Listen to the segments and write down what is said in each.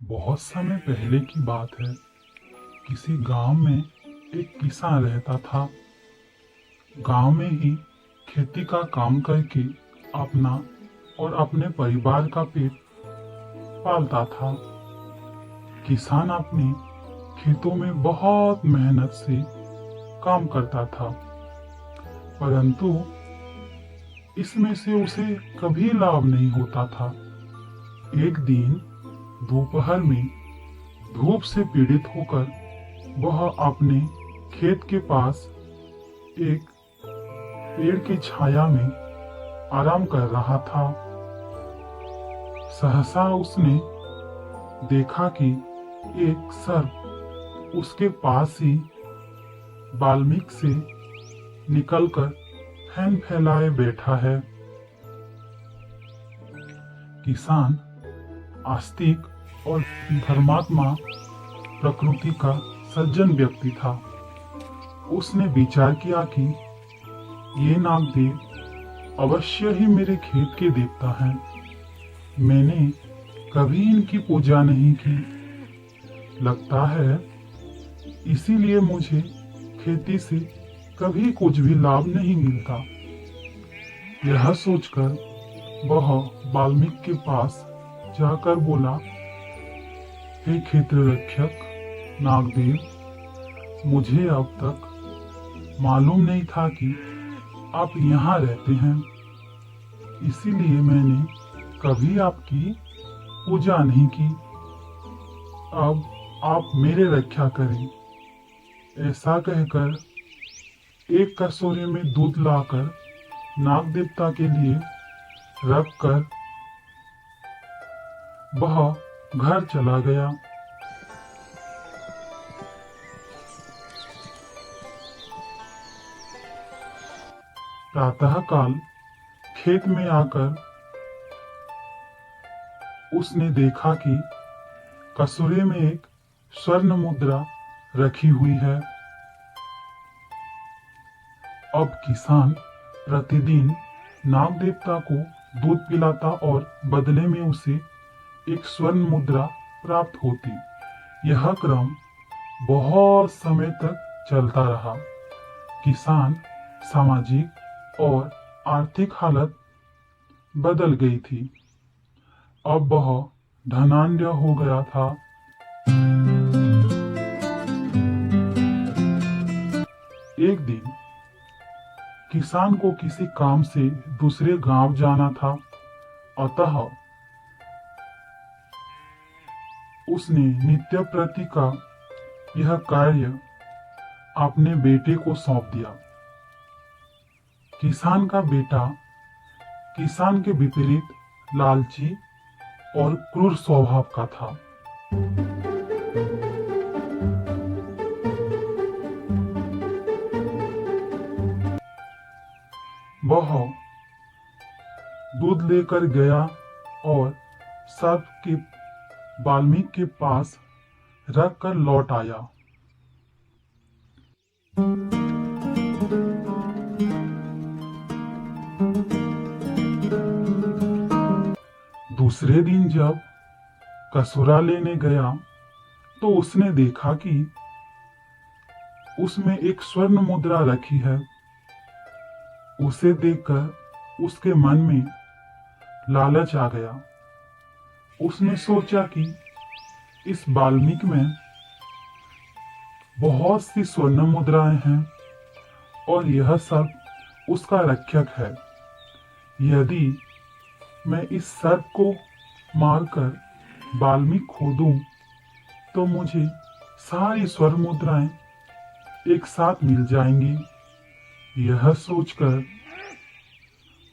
बहुत समय पहले की बात है। किसी गांव में एक किसान रहता था। गांव में ही खेती का काम करके अपना और अपने परिवार का पेट पालता था। किसान अपने खेतों में बहुत मेहनत से काम करता था, परंतु इसमें से उसे कभी लाभ नहीं होता था। एक दिन दोपहर में धूप से पीड़ित होकर वह अपने खेत के पास एक पेड़ की छाया में आराम कर रहा था। सहसा उसने देखा कि एक सर्प उसके पास ही बाल्मीक से निकलकर फैन फैलाए बैठा है। किसान आस्तिक और धर्मात्मा प्रकृति का सज्जन व्यक्ति था। उसने विचार किया कि ये नागदेव अवश्य ही मेरे खेत के देवता हैं। मैंने कभी इनकी पूजा नहीं की। लगता है इसीलिए मुझे खेती से कभी कुछ भी लाभ नहीं मिलता। यह सोचकर वह वाल्मीकि के पास जाकर बोला, हे क्षेत्र रक्षक नागदेव, मुझे अब तक मालूम नहीं था कि आप यहाँ रहते हैं, इसीलिए मैंने कभी आपकी पूजा नहीं की। अब आप मेरे रक्षा करें। ऐसा कहकर एक कटोरे में दूध लाकर नाग देवता के लिए रखकर वह घर चला गया। प्रातःकाल खेत में आकर उसने देखा कि कटोरे में एक स्वर्ण मुद्रा रखी हुई है। अब किसान प्रतिदिन नाग देवता को दूध पिलाता और बदले में उसे एक स्वर्ण मुद्रा प्राप्त होती। यह क्रम बहुत समय तक चलता रहा। किसान सामाजिक और आर्थिक हालत बदल गई थी। अब वह धनाढ्य हो गया था। एक दिन किसान को किसी काम से दूसरे गांव जाना था, अतः उसने नित्य प्रति का यह कार्य अपने बेटे को सौंप दिया। किसान का बेटा किसान के विपरीत लालची और क्रूर स्वभाव का था। वह दूध लेकर गया और सर्प के वाल्मीकि के पास रखकर लौट आया। दूसरे दिन जब कसूरा लेने गया तो उसने देखा कि उसमें एक स्वर्ण मुद्रा रखी है। उसे देखकर उसके मन में लालच आ गया। उसने सोचा कि इस वाल्मीकि में बहुत सी स्वर्ण मुद्राएं हैं और यह सब उसका रक्षक है। यदि मैं इस सर्प को मारकर वाल्मीकि खो दूं, तो मुझे सारी स्वर्ण मुद्राएं एक साथ मिल जाएंगी। यह सोचकर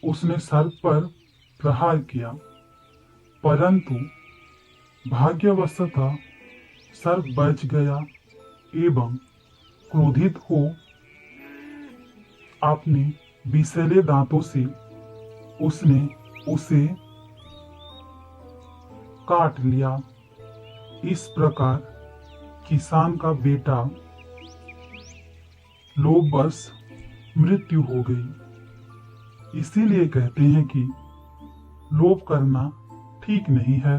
उसने सर्प पर प्रहार किया, परंतु भाग्यवशतः सर्प बच गया एवं क्रोधित हो अपने विषैले दांतों से उसने उसे काट लिया। इस प्रकार किसान का बेटा लोभवश मृत्यु हो गई। इसीलिए कहते हैं कि लोभ करना ठीक नहीं है।